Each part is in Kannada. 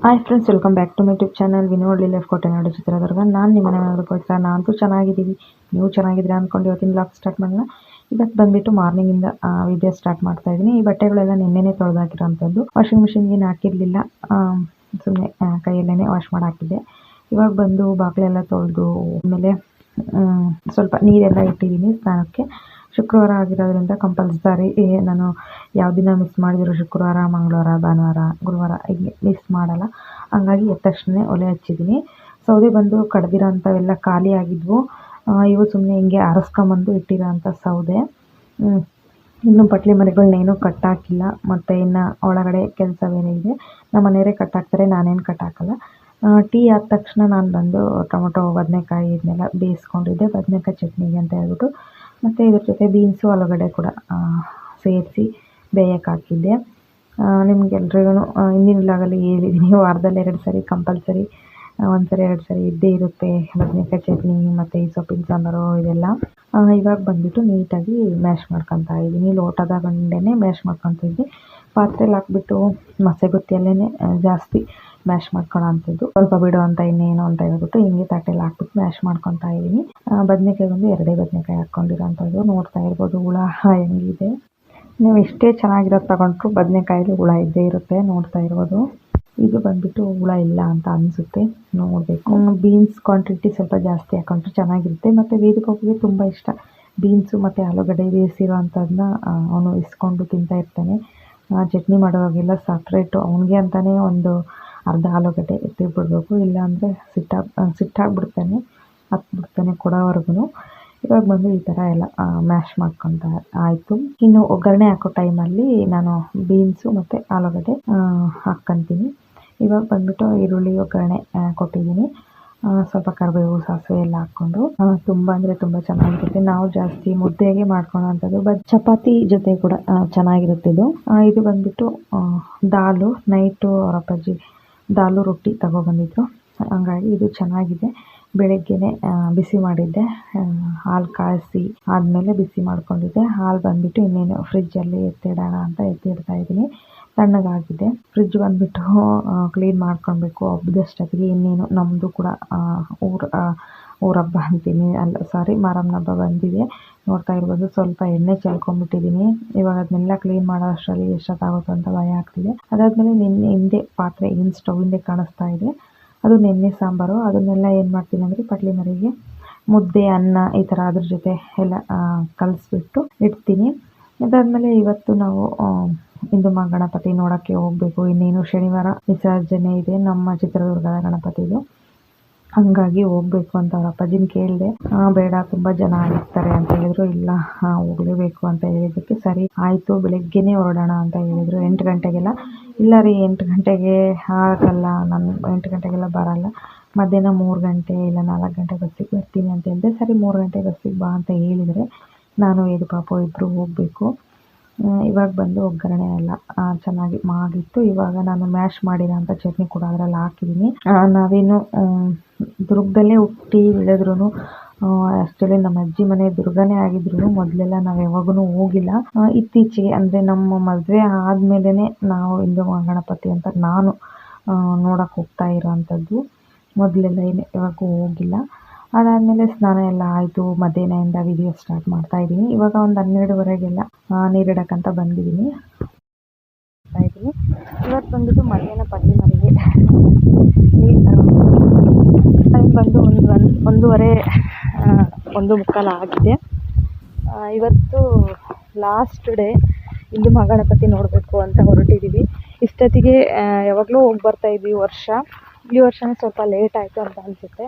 Hi friends, welcome back to my YouTube channel ವಿನೋಡ್ಲಿ ಲೈಫ್ ಕೋಟೆನಾಡು ಚಿತ್ರದುರ್ಗ. ನಾನು ನಿಮ್ಮ ಮನೆಗೋಸ್ಕರ ನಾನಂತೂ ಚೆನ್ನಾಗಿದ್ದೀವಿ, ನೀವು ಚೆನ್ನಾಗಿದ್ದೀರಾ ಅಂದ್ಕೊಂಡು ಇವತ್ತಿನ ಬ್ಲಾಗ್ ಸ್ಟಾರ್ಟ್ ಮಾಡೋಣ. ಇವತ್ತು ಬಂದುಬಿಟ್ಟು ಮಾರ್ನಿಂಗಿಂದ ವಿಡಿಯೋ ಸ್ಟಾರ್ಟ್ ಮಾಡ್ತಾ ಇದ್ದೀನಿ. ಈ ಬಟ್ಟೆಗಳೆಲ್ಲ ನಿನ್ನೆನೇ ತೊಳೆದಾಕಿರೋಂಥದ್ದು, ವಾಷಿಂಗ್ ಮಿಷಿನ್ಗೆ ಹಾಕಿರಲಿಲ್ಲ, ಸುಮ್ಮನೆ ಕೈಯಲ್ಲೇ ವಾಶ್ ಮಾಡಿ ಹಾಕಿದ್ದೆ. ಇವಾಗ ಬಂದು ಬಾಗಿಲೆಲ್ಲ ತೊಳೆದು ಆಮೇಲೆ ಸ್ವಲ್ಪ ನೀರೆಲ್ಲ ಇಟ್ಟಿದ್ದೀನಿ ಸ್ನಾನಕ್ಕೆ. ಶುಕ್ರವಾರ ಆಗಿರೋದ್ರಿಂದ ಕಂಪಲ್ಸರಿ ನಾನು ಯಾವ ದಿನ ಮಿಸ್ ಮಾಡಿದ್ರು ಶುಕ್ರವಾರ, ಮಂಗಳವಾರ, ಭಾನುವಾರ, ಗುರುವಾರ ಹೀಗೆ ಮಿಸ್ ಮಾಡಲ್ಲ. ಹಂಗಾಗಿ ಎದ್ದ ತಕ್ಷಣ ಒಲೆ ಹಚ್ಚಿದ್ದೀನಿ. ಸೌದೆ ಬಂದು ಕಡ್ದಿರೋ ಅಂಥವೆಲ್ಲ ಖಾಲಿ ಆಗಿದ್ವು. ಇವು ಸುಮ್ಮನೆ ಹಿಂಗೆ ಆರಿಸ್ಕೊಂಬಂದು ಇಟ್ಟಿರೋ ಅಂಥ ಸೌದೆ. ಇನ್ನೂ ಪಟ್ಲಿ ಮರಿಗಳನ್ನೇನು ಕಟ್ಟಾಕಿಲ್ಲ, ಮತ್ತು ಇನ್ನು ಒಳಗಡೆ ಕೆಲಸ ಬೇರೆ ಇದೆ. ನಮ್ಮ ಮನೆಯವರೇ ಕಟ್ಟಾಕ್ತಾರೆ, ನಾನೇನು ಕಟ್ಟಾಕಲ್ಲ. ಟೀ ಆದ ತಕ್ಷಣ ನಾನು ಬಂದು ಟೊಮೊಟೊ, ಬದನೆಕಾಯಿ ಇದನ್ನೆಲ್ಲ ಬೇಯಿಸ್ಕೊಂಡಿದ್ದೆ ಬದನೆಕಾಯಿ ಚಟ್ನಿಗೆ ಅಂತ ಹೇಳ್ಬಿಟ್ಟು. ಮತ್ತು ಇದ್ರ ಜೊತೆ ಬೀನ್ಸು, ಆಲೂಗಡ್ಡೆ ಕೂಡ ಸೇರಿಸಿ ಬೇಯಕ್ಕೆ ಹಾಕಿದ್ದೆ. ನಿಮಗೆಲ್ರಿಗೂ ಹಿಂದಿನ ಬ್ಲಾಗಲ್ಲಿ ಹೇಳಿದ್ದೀನಿ, ವಾರದಲ್ಲಿ 2 ಸರಿ ಕಂಪಲ್ಸರಿ, 1 ಸರಿ 2 ಸರಿ ಇದ್ದೇ ಇರುತ್ತೆ ಬದನೆಕಾಯಿ ಚಟ್ನಿ ಮತ್ತು ಈ ಸೊಪ್ಪಿನ ಸಾಂಬಾರು ಇದೆಲ್ಲ. ಇವಾಗ ಬಂದುಬಿಟ್ಟು ನೀಟಾಗಿ ಮ್ಯಾಶ್ ಮಾಡ್ಕೊತಾ ಇದ್ದೀನಿ. ಲೋಟದ ಗಂಡೆನೇ ಮ್ಯಾಶ್ ಮಾಡ್ಕೊತಿದ್ವಿ. ಪಾತ್ರೆಲಿ ಹಾಕ್ಬಿಟ್ಟು ಮಸೆಗುತ್ತಿಯಲ್ಲೇ ಜಾಸ್ತಿ ಮ್ಯಾಶ್ ಮಾಡ್ಕೊಳ್ಳೋ ಅಂಥದ್ದು, ಸ್ವಲ್ಪ ಬಿಡು ಅಂತ ಇನ್ನೇನು ಅಂತ ಹೇಳ್ಬಿಟ್ಟು ಹಿಂಗೆ ತಟ್ಟೆಲಿ ಹಾಕ್ಬಿಟ್ಟು ಮ್ಯಾಶ್ ಮಾಡ್ಕೊತಾ ಇದ್ದೀನಿ. ಬದನೆಕಾಯಿ ಬಂದು 2 ಬದನೆಕಾಯಿ ಹಾಕ್ಕೊಂಡಿರೋ ಅಂಥದ್ದು. ನೋಡ್ತಾ ಇರ್ಬೋದು ಹುಳ ಹೆಂಗಿದೆ. ನೀವು ಎಷ್ಟೇ ಚೆನ್ನಾಗಿರೋದು ತಗೊಂಡ್ರು ಬದನೆಕಾಯಲ್ಲಿ ಹುಳ ಇದ್ದೇ ಇರುತ್ತೆ, ನೋಡ್ತಾ ಇರ್ಬೋದು. ಇದು ಬಂದುಬಿಟ್ಟು ಹುಳ ಇಲ್ಲ ಅಂತ ಅನಿಸುತ್ತೆ, ನೋಡಬೇಕು. ಬೀನ್ಸ್ ಕ್ವಾಂಟಿಟಿ ಸ್ವಲ್ಪ ಜಾಸ್ತಿ ಹಾಕೊಂಡ್ರೆ ಚೆನ್ನಾಗಿರುತ್ತೆ. ಮತ್ತು ವೇದಪಾಪಿಗೆ ತುಂಬ ಇಷ್ಟ ಬೀನ್ಸು ಮತ್ತು ಆಲೂಗಡ್ಡೆ ಬೇಯಿಸಿರೋ ಅಂಥದ್ದನ್ನ ಅವನು ಇಸ್ಕೊಂಡು ತಿಂತಾ ಇರ್ತಾನೆ. ಚಟ್ನಿ ಮಾಡುವಾಗೆಲ್ಲ ಸಪ್ರೇಟು ಅವನಿಗೆ ಅಂತಲೇ ಒಂದು ಅರ್ಧ ಆಲೂಗಡ್ಡೆ ಎತ್ತಿಬಿಡ್ಬೇಕು, ಇಲ್ಲಾಂದರೆ ಸಿಟ್ಟಾಗ್ಬಿಡ್ತಾನೆ, ಹತ್ಬಿಡ್ತಾನೆ ಕೊಡೋವರೆಗೂ. ಇವಾಗ ಬಂದು ಈ ಥರ ಎಲ್ಲ ಮ್ಯಾಶ್ ಮಾಡ್ಕೊತ ಆಯಿತು. ಇನ್ನು ಒಗ್ಗರಣೆ ಹಾಕೋ ಟೈಮಲ್ಲಿ ನಾನು ಬೀನ್ಸು ಮತ್ತು ಆಲೂಗಡ್ಡೆ ಹಾಕ್ಕೊತೀನಿ. ಇವಾಗ ಬಂದುಬಿಟ್ಟು ಈರುಳ್ಳಿ ಒಗ್ಗರಣೆ ಕೊಟ್ಟಿದ್ದೀನಿ. ಸ್ವಲ್ಪ ಕರಿಬೇವು, ಸಾಸಿವೆ ಎಲ್ಲ ಹಾಕ್ಕೊಂಡು ತುಂಬ ಅಂದರೆ ತುಂಬ ಚೆನ್ನಾಗಿರುತ್ತೆ. ನಾವು ಜಾಸ್ತಿ ಮುದ್ದೆಗೆ ಮಾಡ್ಕೊಳ್ಳೋವಂಥದ್ದು, ಚಪಾತಿ ಜೊತೆ ಕೂಡ ಚೆನ್ನಾಗಿರುತ್ತೆ ಇದು. ಇದು ಬಂದುಬಿಟ್ಟು ದಾಲು, ನೈಟು ಅವರ ಅಪ್ಪಾಜಿ ದಾಲು ರೊಟ್ಟಿ ತಗೊಬಂದಿದ್ರು, ಹಂಗಾಗಿ ಇದು ಚೆನ್ನಾಗಿದೆ. ಬೆಳಗ್ಗೆನೆ ಬಿಸಿ ಮಾಡಿದ್ದೆ, ಹಾಲು ಕಾಯಿಸಿ ಆದಮೇಲೆ ಬಿಸಿ ಮಾಡ್ಕೊಂಡಿದ್ದೆ. ಹಾಲು ಬಂದುಬಿಟ್ಟು ಇನ್ನೇನು ಫ್ರಿಜ್ಜಲ್ಲಿ ಎತ್ತಿಡೋಣ ಅಂತ ಎತ್ತಿಡ್ತಾ ಇದ್ದೀನಿ. ತಣ್ಣಗಾಗಿದೆ. ಫ್ರಿಜ್ ಬಂದುಬಿಟ್ಟು ಕ್ಲೀನ್ ಮಾಡ್ಕೊಳ್ಬೇಕು ಹಬ್ಬದಷ್ಟೊತ್ತಿಗೆ. ಇನ್ನೇನು ನಮ್ಮದು ಕೂಡ ಊರ ಹಬ್ಬ ಅಂತೀನಿ, ಅಲ್ಲ ಸಾರಿ, ಮಾರಮ್ಮನ ಹಬ್ಬ ಬಂದಿದೆ. ನೋಡ್ತಾ ಇರ್ಬೋದು, ಸ್ವಲ್ಪ ಎಣ್ಣೆ ಚೆಲ್ಕೊಂಡ್ಬಿಟ್ಟಿದ್ದೀನಿ. ಇವಾಗ ಅದನ್ನೆಲ್ಲ ಕ್ಲೀನ್ ಮಾಡೋ ಅಷ್ಟರಲ್ಲಿ ಎಷ್ಟೊತ್ತಾಗುತ್ತೋ ಅಂತ ಭಯ ಆಗ್ತಿದೆ. ಅದಾದಮೇಲೆ ನಿನ್ನೆ ಹಿಂದೆ ಪಾತ್ರೆ ಏನು ಸ್ಟವ್ ಹಿಂದೆ ಕಾಣಿಸ್ತಾ ಇದೆ, ಅದು ನೆನ್ನೆ ಸಾಂಬಾರು. ಅದನ್ನೆಲ್ಲ ಏನು ಮಾಡ್ತೀನಿ ಅಂದರೆ ಪಟ್ಲಿ ಮರಿಗೆ ಮುದ್ದೆ, ಅನ್ನ ಈ ಥರ ಅದ್ರ ಜೊತೆ ಎಲ್ಲ ಕಲಿಸ್ಬಿಟ್ಟು ಇಡ್ತೀನಿ. ಅದಾದಮೇಲೆ ಇವತ್ತು ನಾವು ಹಿಂದೂ ಗಣಪತಿ ನೋಡೋಕ್ಕೆ ಹೋಗಬೇಕು. ಇನ್ನೇನು ಶನಿವಾರ ವಿಸರ್ಜನೆ ಇದೆ ನಮ್ಮ ಚಿತ್ರದುರ್ಗದ ಗಣಪತಿದು, ಹಂಗಾಗಿ ಹೋಗಬೇಕು ಅಂತ ಅವ್ರ ಅಪ್ಪಾಜಿನ ಕೇಳಿದೆ. ಬೇಡ, ತುಂಬ ಜನ ಆಗಿರ್ತಾರೆ ಅಂತ ಹೇಳಿದ್ರು. ಇಲ್ಲ, ಹೋಗಲೇಬೇಕು ಅಂತ ಹೇಳಿದ್ದಕ್ಕೆ ಸರಿ ಆಯಿತು, ಬೆಳಗ್ಗೆನೇ ಹೊರಡೋಣ ಅಂತ ಹೇಳಿದರು 8 ಗಂಟೆಗೆಲ್ಲ. ಇಲ್ಲ ರೀ, 8 ಗಂಟೆಗೆ ಆಗಲ್ಲ, ನಾನು 8 ಗಂಟೆಗೆಲ್ಲ ಬರಲ್ಲ, ಮಧ್ಯಾಹ್ನ 3 ಗಂಟೆ ಇಲ್ಲ 4 ಗಂಟೆ ಬಸ್ಸಿಗೆ ಬರ್ತೀನಿ ಅಂತ ಹೇಳಿದೆ. ಸರಿ 3 ಗಂಟೆ ಬಸ್ಸಿಗೆ ಬಾ ಅಂತ ಹೇಳಿದರೆ ನಾನು ವೇದು ಪಾಪು ಇಬ್ಬರು ಹೋಗಬೇಕು. ಇವಾಗ ಬಂದು ಒಗ್ಗರಣೆ ಎಲ್ಲ ಚೆನ್ನಾಗಿ ಮಾಡಿತ್ತು. ಇವಾಗ ನಾನು ಮ್ಯಾಶ್ ಮಾಡಿರೋ ಅಂಥ ಚಟ್ನಿ ಕೂಡ ಅದರಲ್ಲಿ ಹಾಕಿದ್ದೀನಿ. ನಾವೇನು ದುರ್ಗದಲ್ಲೇ ಹುಟ್ಟಿ ಬೆಳೆದ್ರೂ, ಆ್ಯಕ್ಚುಲಿ ನಮ್ಮ ಅಜ್ಜಿ ಮನೆ ದುರ್ಗನೇ ಆಗಿದ್ರು ಮೊದಲೆಲ್ಲ ನಾವು ಯಾವಾಗೂ ಹೋಗಿಲ್ಲ. ಇತ್ತೀಚೆಗೆ ಅಂದರೆ ನಮ್ಮ ಮದುವೆ ಆದಮೇಲೆ ನಾವು ಹಿಂದೂ ಗಣಪತಿ ಅಂತ ನಾನು ನೋಡೋಕೆ ಹೋಗ್ತಾ ಇರೋವಂಥದ್ದು. ಮೊದಲೆಲ್ಲ ಯಾವಾಗೂ ಹೋಗಿಲ್ಲ. ಅದಾದಮೇಲೆ ಸ್ನಾನ ಎಲ್ಲ ಆಯಿತು, ಮಧ್ಯಾಹ್ನದಿಂದ ವಿಡಿಯೋ ಸ್ಟಾರ್ಟ್ ಮಾಡ್ತಾಯಿದ್ದೀನಿ. ಇವಾಗ ಒಂದು 12:30ಗೆಲ್ಲ ನೀರಿಡಕ್ಕಂತ ಬಂದಿದ್ದೀನಿ. ಇವತ್ತು ಬಂದುಬಿಟ್ಟು ಮಧ್ಯಾಹ್ನ ಪಟ್ಟಿ ಮರಿಗೆ ನೀರು ತಗೊಂಡು ಟೈಮ್ ಬಂದು 1:30, 1:45 ಆಗಿದೆ. ಇವತ್ತು ಲಾಸ್ಟ್ ಡೇ ಹಿಂದೂ ಗಣಪತಿ ನೋಡಬೇಕು ಅಂತ ಹೊರಟಿದ್ದೀವಿ. ಇಷ್ಟೊತ್ತಿಗೆ ಯಾವಾಗಲೂ ಹೋಗಿ ಬರ್ತಾಯಿದ್ವಿ ಈ ವರ್ಷನೇ ಸ್ವಲ್ಪ ಲೇಟ್ ಆಯಿತು ಅಂತ ಅನಿಸುತ್ತೆ.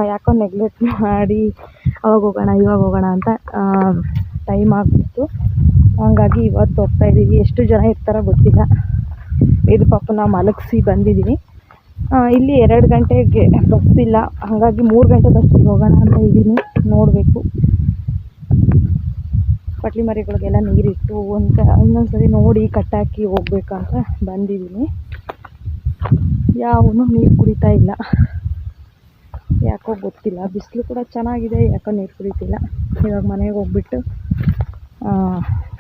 ಯಾಕೋ ನೆಗ್ಲೆಕ್ಟ್ ಮಾಡಿ ಅವಾಗ ಹೋಗೋಣ ಅಂತ ಟೈಮ್ ಆಗಿಬಿಡ್ತು. ಹಾಗಾಗಿ ಇವತ್ತು ಹೋಗ್ತಾಯಿದ್ದೀವಿ. ಎಷ್ಟು ಜನ ಇರ್ತಾರೋ ಗೊತ್ತಿಲ್ಲ. ಇದು ಪಾಪನ ಮಲಗಿಸಿ ಬಂದಿದ್ದೀನಿ. ಇಲ್ಲಿ 2 ಗಂಟೆಗೆ ಬಸ್ ಇಲ್ಲ, ಹಾಗಾಗಿ 3 ಗಂಟೆ ಬಸ್ಸಿಗೆ ಹೋಗೋಣ ಅಂತ ಇದ್ದೀನಿ. ನೋಡಬೇಕು, ಪಟ್ಲಿ ಮರಿಗಳಿಗೆಲ್ಲ ನೀರಿಟ್ಟು ಇನ್ನೊಂದ್ಸರಿ ನೋಡಿ ಕಟ್ಟಾಕಿ ಹೋಗ್ಬೇಕಂತ ಬಂದಿದ್ದೀನಿ. ಯಾವನು ನೀರು ಕುಡಿತಾ ಇಲ್ಲ, ಯಾಕೋ ಗೊತ್ತಿಲ್ಲ. ಬಿಸಿಲು ಕೂಡ ಚೆನ್ನಾಗಿದೆ, ಯಾಕೋ ನೀರು ಕುಡಿತಿಲ್ಲ. ಇವಾಗ ಮನೆಗೆ ಹೋಗ್ಬಿಟ್ಟು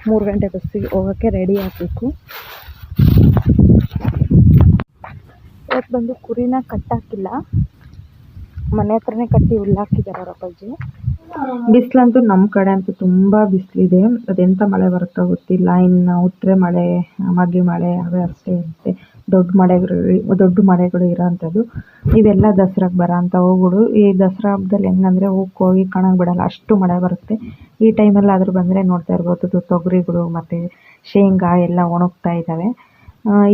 3 ಗಂಟೆ ಬಸ್ಸಿಗೆ ಹೋಗೋಕ್ಕೆ ರೆಡಿ ಆಗಬೇಕು. ಇವತ್ತು ಬಂದು ಕುರಿನ ಕಟ್ಟಾಕಿಲ್ಲ, ಮನೆ ಹತ್ರನೇ ಕಟ್ಟಿ ಹುಲ್ಲಾಕಿದ್ದಾರೆ ಅವ್ರ ಅಪ್ಪಾಜಿ. ಬಿಸಿಲಂತೂ ನಮ್ಮ ಕಡೆ ಅಂತೂ ತುಂಬ ಬಿಸಿಲಿದೆ. ಅದೆಂಥ ಮಳೆ ಬರುತ್ತೋ ಗೊತ್ತಿಲ್ಲ. ಇನ್ನು ಉತ್ತರೆ ಮಳೆ, ಮಗ್ಗೆ ಮಳೆ ಅವೇ ಅಷ್ಟೇ ಇರುತ್ತೆ. ದೊಡ್ಡ ಮಳೆಗಳು ಇರೋವಂಥದ್ದು ಇವೆಲ್ಲ ದಸರಾಗೆ ಬರೋ ಅಂಥ ಹೂಗಳು. ಈ ದಸರಾ ಹಬ್ಬದಲ್ಲಿ ಹೆಂಗಂದರೆ ಹೂಕ್ಕೆ ಹೋಗಿ ಕಾಣಕ್ಕೆ ಬಿಡಲ್ಲ, ಅಷ್ಟು ಮಳೆ ಬರುತ್ತೆ. ಈ ಟೈಮಲ್ಲಿ ಆದರೂ ಬಂದರೆ ನೋಡ್ತಾ ಇರ್ಬೋದು ತೊಗರಿಗಳು ಮತ್ತು ಶೇಂಗಾ ಎಲ್ಲ ಒಣಗ್ತಾ ಇದ್ದಾವೆ.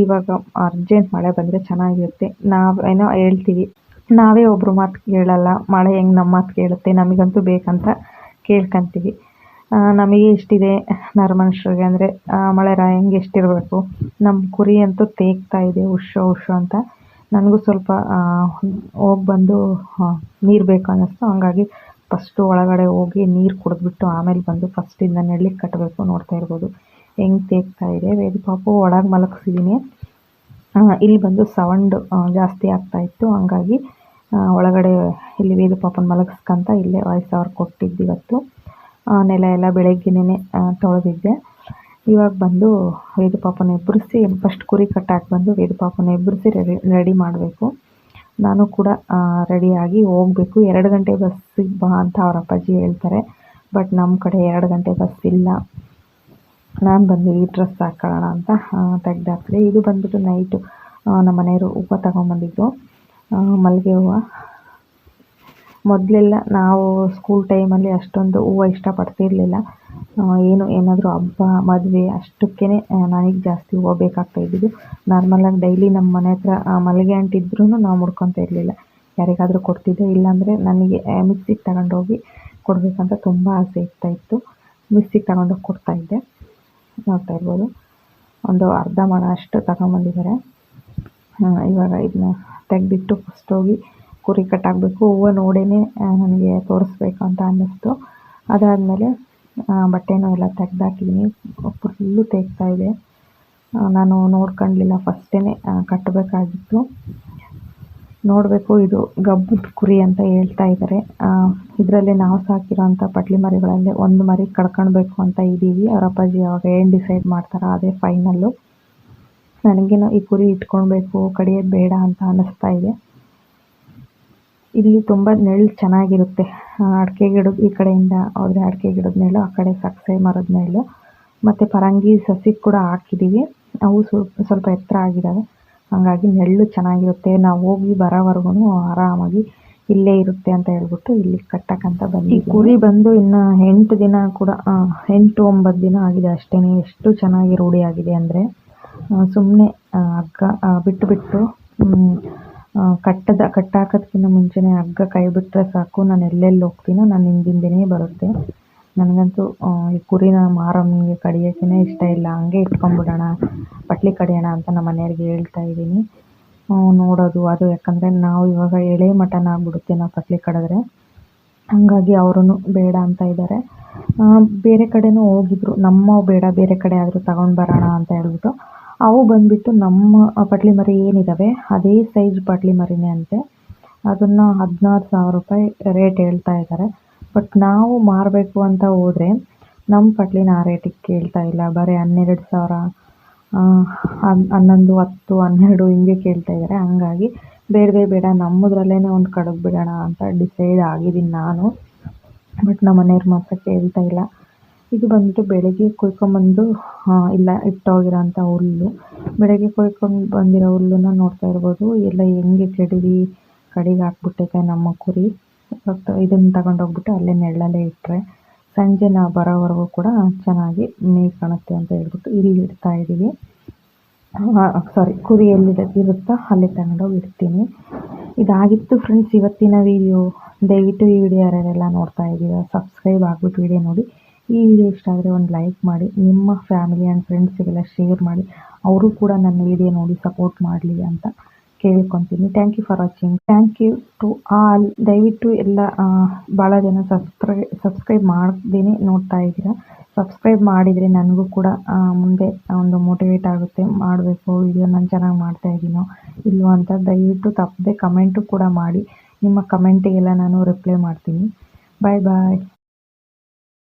ಇವಾಗ ಅರ್ಜೆಂಟ್ ಮಳೆ ಬಂದರೆ ಚೆನ್ನಾಗಿರುತ್ತೆ. ನಾವೇನೋ ಹೇಳ್ತೀವಿ, ನಾವೇ ಒಬ್ರು ಮಾತು ಕೇಳಲ್ಲ, ಮಳೆ ಹೆಂಗೆ ನಮ್ಮ ಮಾತು ಕೇಳುತ್ತೆ. ನಮಗಂತೂ ಬೇಕಂತ ಕೇಳ್ಕೊಂತೀವಿ. ನಮಗೆ ಇಷ್ಟಿದೆ ನರಮನುಷ್ಯರಿಗೆ ಅಂದರೆ ಮಳೆ ಹೆಂಗೆ ಎಷ್ಟಿರಬೇಕು. ನಮ್ಮ ಕುರಿ ಅಂತೂ ತೇಗ್ತಾ ಇದೆ ಉಶ್ಶೋ ಅಂತ. ನನಗೂ ಸ್ವಲ್ಪ ಹೋಗಿ ಬಂದು ನೀರು ಬೇಕು ಅನ್ನಿಸ್ತು. ಹಂಗಾಗಿ ಫಸ್ಟು ಒಳಗಡೆ ಹೋಗಿ ನೀರು ಕುಡಿದ್ಬಿಟ್ಟು ಆಮೇಲೆ ಬಂದು ಫಸ್ಟಿಂದ ನೆರಳಿಗೆ ಕಟ್ಟಬೇಕು. ನೋಡ್ತಾ ಇರ್ಬೋದು ಹೆಂಗೆ ತೇಗ್ತಾ ಇದೆ. ವೇದು ಪಾಪು ಒಳಗೆ ಮಲಗಿಸಿದ್ದೀನಿ. ಇಲ್ಲಿ ಬಂದು ಸೌಂಡ್ ಜಾಸ್ತಿ ಆಗ್ತಾಯಿತ್ತು, ಹಂಗಾಗಿ ಒಳಗಡೆ ಇಲ್ಲಿ ವೇದು ಪಾಪನ ಮಲಗಿಸ್ಕೊಂತ ಇಲ್ಲೇ ವಾಯ್ಸ್ ಓವರ್ ಕೊಟ್ಟಿದ್ದು. ಇವತ್ತು ನೆಲ ಎಲ್ಲ ಬೆಳಗ್ಗೆನೇ ತೊಳೆದಿದ್ದೆ. ಇವಾಗ ಬಂದು ವೇದು ಪಾಪನ ಎಬ್ಬರಿಸಿ ಫಸ್ಟ್ ಕುರಿ ಕಟ್ಟಾಕಿ ಬಂದು ವೇದು ಪಾಪನ ಎಬ್ಬರಿಸಿ ರೆಡಿ ಮಾಡಬೇಕು. ನಾನು ಕೂಡ ರೆಡಿಯಾಗಿ ಹೋಗಬೇಕು. 2 ಗಂಟೆ ಬಸ್ಸಿಗೆ ಬಾ ಅಂತ ಅವ್ರ ಅಪ್ಪಾಜಿ ಹೇಳ್ತಾರೆ. ಬಟ್ ನಮ್ಮ ಕಡೆ 2 ಗಂಟೆ ಬಸ್ ಇಲ್ಲ. ನಾನು ಬಂದು ಈ ಡ್ರೆಸ್ ಹಾಕೊಳ್ಳೋಣ ಅಂತ ತೆಗ್ದಾಕ್ದೆ. ಇದು ಬಂದುಬಿಟ್ಟು ನೈಟು ನಮ್ಮ ಮನೆಯವರು ಹೂವು ತಗೊಂಬಂದಿದ್ದು, ಮಲ್ಲಿಗೆ ಹೂವು. ಮೊದಲೆಲ್ಲ ನಾವು ಸ್ಕೂಲ್ ಟೈಮಲ್ಲಿ ಅಷ್ಟೊಂದು ಹೂವು ಇಷ್ಟಪಡ್ತಿರ್ಲಿಲ್ಲ. ಏನಾದರೂ ಹಬ್ಬ ಮದುವೆ ಅಷ್ಟಕ್ಕೇ ನನಗೆ ಜಾಸ್ತಿ ಹೂವು ಬೇಕಾಗ್ತಾ ಇದ್ದಿದ್ದು. ನಾರ್ಮಲಾಗಿ ಡೈಲಿ ನಮ್ಮ ಮನೆ ಹತ್ರ ಮಲ್ಲಿಗೆ ಅಂಟಿದ್ರೂ ನಾವು ಮುಡ್ಕೊತಾ ಇರಲಿಲ್ಲ, ಯಾರಿಗಾದರೂ ಕೊಡ್ತಿದ್ದೆ. ಇಲ್ಲಾಂದರೆ ನನಗೆ ಮಿಕ್ಸಿಗೆ ತಗೊಂಡೋಗಿ ಕೊಡಬೇಕಂತ ತುಂಬ ಆಸೆ ಇತ್ತು. ಮಿಕ್ಸಿಗೆ ತಗೊಂಡೋಗಿ ಕೊಡ್ತಾಯಿದ್ದೆ. ನೋಡ್ತಾ ಇರ್ಬೋದು ಒಂದು ಅರ್ಧ ಮೊಳ ಅಷ್ಟು ತಗೊಂಬಂದಿದ್ದಾರೆ. ಇವಾಗ ಇದನ್ನ ತೆಗೆದಿಟ್ಟು ಫಸ್ಟ್ ಹೋಗಿ ಕುರಿ ಕಟ್ಟಾಕಬೇಕು. ಹೂವು ನೋಡೇ ನನಗೆ ತೋರಿಸ್ಬೇಕು ಅಂತ ಅನ್ನಿಸ್ತು. ಅದಾದಮೇಲೆ ಬಟ್ಟೆನೂ ಎಲ್ಲ ತೆಗ್ದಾಕಿದ್ದೀನಿ. ಫುಲ್ಲು ತೇಗ್ತಾ ಇದೆ. ನಾನು ನೋಡ್ಕೊಳ್ಳಲಿಲ್ಲ, ಫಸ್ಟೇ ಕಟ್ಟಬೇಕಾಗಿತ್ತು. ನೋಡಬೇಕು, ಇದು ಗಬ್ಬದ ಕುರಿ ಅಂತ ಹೇಳ್ತಾ ಇದ್ದಾರೆ. ಇದರಲ್ಲಿ ನಾವು ಸಾಕಿರೋಂಥ ಪಟ್ಲಿ ಮರಿಗಳಲ್ಲೇ ಒಂದು ಮರಿ ಕಡ್ಕೊಳ್ಬೇಕು ಅಂತ ಇದ್ದೀವಿ. ಅವ್ರ ಅಪ್ಪಾಜಿ ಅವಾಗ ಏನು ಡಿಸೈಡ್ ಮಾಡ್ತಾರೋ ಅದೇ ಫೈನಲ್ಲು. ನನಗೇನೋ ಈ ಕುರಿ ಇಟ್ಕೊಳ್ಬೇಕು, ಕಡಿಯೋದು ಬೇಡ ಅಂತ ಅನ್ನಿಸ್ತಾ ಇದೆ. ಇಲ್ಲಿ ತುಂಬ ನೆರಳು ಚೆನ್ನಾಗಿರುತ್ತೆ. ಅಡಿಕೆ ಗಿಡದ ಈ ಕಡೆಯಿಂದ ಹೋದರೆ ಅಡಿಕೆ ಗಿಡದ ನೆರಳು, ಆ ಕಡೆ ಸಕ್ಸೆ ಮರದ ನೆರಳು. ಮತ್ತು ಪರಂಗಿ ಸಸಿ ಕೂಡ ಹಾಕಿದ್ದೀವಿ. ಅವು ಸ್ವಲ್ಪ ಎತ್ತರ ಆಗಿದ್ದಾವೆ, ಹಾಗಾಗಿ ನೆರಳು ಚೆನ್ನಾಗಿರುತ್ತೆ. ನಾವು ಹೋಗಿ ಬರೋವರೆಗೂ ಆರಾಮಾಗಿ ಇಲ್ಲೇ ಇರುತ್ತೆ ಅಂತ ಹೇಳ್ಬಿಟ್ಟು ಇಲ್ಲಿ ಕಟ್ಟಕ್ಕಂತ ಬಂದಿದ್ದೀವಿ. ಈ ಕುರಿ ಬಂದು ಇನ್ನು 8 ದಿನ ಕೂಡ 8-9 ದಿನ ಆಗಿದೆ ಅಷ್ಟೇ. ಎಷ್ಟು ಚೆನ್ನಾಗಿ ರೂಢಿಯಾಗಿದೆ ಅಂದರೆ ಸುಮ್ಮನೆ ಹಗ್ಗ ಬಿಟ್ಟು ಕಟ್ಟಾಕೋದಕ್ಕಿಂತ ಮುಂಚೆನೇ ಹಗ್ಗ ಕೈ ಬಿಟ್ಟರೆ ಸಾಕು, ನಾನು ಎಲ್ಲೆಲ್ಲಿ ಹೋಗ್ತೀನೋ ನನ್ನ ಹಿಂದಿಂದನೇ ಬರುತ್ತೆ. ನನಗಂತೂ ಈ ಕುರಿನ ಮಾರಮ್ಮನಿಗೆ ಕಡಿಯೋಕ್ಕೇ ಇಷ್ಟ ಇಲ್ಲ. ಹಂಗೆ ಇಟ್ಕೊಂಡ್ಬಿಡೋಣ, ಪಟ್ಲಿ ಕಡಿಯೋಣ ಅಂತ ನಮ್ಮ ಮನೆಯವ್ರಿಗೆ ಹೇಳ್ತಾ ಇದ್ದೀನಿ. ನೋಡೋದು ಅದು, ಯಾಕಂದರೆ ನಾವು ಇವಾಗ ಎಳೆ ಮಟನ್ ಆಗಿಬಿಡುತ್ತೆ ನಾವು ಪಟ್ಲಿ ಕಡಿದ್ರೆ. ಹಾಗಾಗಿ ಅವರೂ ಬೇಡ ಅಂತ ಇದ್ದಾರೆ. ಬೇರೆ ಕಡೆನೂ ಹೋಗಿದ್ರು, ನಮ್ಮ ಬೇಡ ಬೇರೆ ಕಡೆ ಆದರೂ ತಗೊಂಡು ಬರೋಣ ಅಂತ ಹೇಳ್ಬಿಟ್ಟು. ಅವು ಬಂದುಬಿಟ್ಟು ನಮ್ಮ ಪಟ್ಲಿ ಮರಿ ಏನಿದ್ದಾವೆ ಅದೇ ಸೈಜ್ ಪಟ್ಲಿ ಮರಿನೇ ಅಂತೆ. ಅದನ್ನು 16,000 ರೂಪಾಯಿ ರೇಟ್ ಹೇಳ್ತಾ ಇದ್ದಾರೆ. ಬಟ್ ನಾವು ಮಾರಬೇಕು ಅಂತ ಹೋದರೆ ನಮ್ಮ ಪಟ್ಲಿನ ಆ ರೇಟಿಗೆ ಕೇಳ್ತಾ ಇಲ್ಲ, ಬರೀ 12,000, 11, 10, 12 ಹಿಂಗೆ ಕೇಳ್ತಾ ಇದ್ದಾರೆ. ಹಂಗಾಗಿ ಬೇಡ ನಮ್ಮದ್ರಲ್ಲೇ ಒಂದು ಕಡಿದು ಬಿಡೋಣ ಅಂತ ಡಿಸೈಡ್ ಆಗಿದ್ದೀನಿ ನಾನು. ಬಟ್ ನಮ್ಮ ಮನೆಯವ್ರು ಮಾತ್ರ ಕೇಳ್ತಾ ಇಲ್ಲ. ಇದು ಬಂದುಬಿಟ್ಟು ಬೆಳಗ್ಗೆ ಕುಯ್ಕೊಂಬಂದು ಇಲ್ಲ ಇಟ್ಟೋಗಿರೋ ಅಂಥ ಹುಲ್ಲು. ಬೆಳಗ್ಗೆ ಕೊಯ್ಕೊಂಡು ಬಂದಿರೋ ಹುಲ್ಲನ್ನು ನೋಡ್ತಾ ಇರ್ಬೋದು, ಎಲ್ಲ ಹೆಂಗೆ ಕಡಿಗೆ ಹಾಕ್ಬಿಟ್ಟೈತೆ ನಮ್ಮ ಕುರಿ. ಇದನ್ನು ತಗೊಂಡೋಗ್ಬಿಟ್ಟು ಅಲ್ಲೇ ನೆರಳಲ್ಲೇ ಇಟ್ಟರೆ ಸಂಜೆ ನಾವು ಬರೋವರೆಗೂ ಕೂಡ ಚೆನ್ನಾಗಿ ಮೇವು ಕಾಣುತ್ತೆ ಅಂತ ಹೇಳ್ಬಿಟ್ಟು ಇಲ್ಲಿ ಇಡ್ತಾ ಇದ್ದೀವಿ. ಕುರಿ ಇರುತ್ತೋ ಅಲ್ಲಿ ತಗೊಂಡೋಗಿ ಇಡ್ತೀನಿ. ಇದಾಗಿತ್ತು ಫ್ರೆಂಡ್ಸ್ ಇವತ್ತಿನ ವಿಡಿಯೋ. ದಯವಿಟ್ಟು ಈ ವಿಡಿಯೋ ಯಾರ್ಯಾರೆಲ್ಲ ನೋಡ್ತಾ ಇದ್ದೀರಾ ಸಬ್ಸ್ಕ್ರೈಬ್ ಆಗಿಬಿಟ್ಟು ವಿಡಿಯೋ ನೋಡಿ. ಈ ವಿಡಿಯೋ ಇಷ್ಟ ಆದರೆ ಒಂದು ಲೈಕ್ ಮಾಡಿ, ನಿಮ್ಮ ಫ್ಯಾಮಿಲಿ ಆ್ಯಂಡ್ ಫ್ರೆಂಡ್ಸಿಗೆಲ್ಲ ಶೇರ್ ಮಾಡಿ, ಅವರು ಕೂಡ ನನ್ನ ವಿಡಿಯೋ ನೋಡಿ ಸಪೋರ್ಟ್ ಮಾಡಲಿ ಅಂತ ಕೇಳ್ಕೊತೀನಿ. Thank you for watching. Thank you to all. ದಯವಿಟ್ಟು ಎಲ್ಲ ಭಾಳ ಜನ ಸಬ್ಸ್ಕ್ರೈಬ್ ಮಾಡ್ದೇನೆ ನೋಡ್ತಾ ಇದ್ದೀರಾ. ಸಬ್ಸ್ಕ್ರೈಬ್ ಮಾಡಿದರೆ ನನಗೂ ಕೂಡ ಮುಂದೆ ಒಂದು ಮೋಟಿವೇಟ್ ಆಗುತ್ತೆ, ಮಾಡಬೇಕು ವಿಡಿಯೋ ನಾನು ಚೆನ್ನಾಗಿ ಮಾಡ್ತಾ ಇದ್ದೀನೋ ಇಲ್ವೋ ಅಂತ. ದಯವಿಟ್ಟು ತಪ್ಪದೆ ಕಮೆಂಟು ಕೂಡ ಮಾಡಿ. ನಿಮ್ಮ ಕಮೆಂಟಿಗೆಲ್ಲ ನಾನು ರಿಪ್ಲೈ ಮಾಡ್ತೀನಿ. ಬಾಯ್.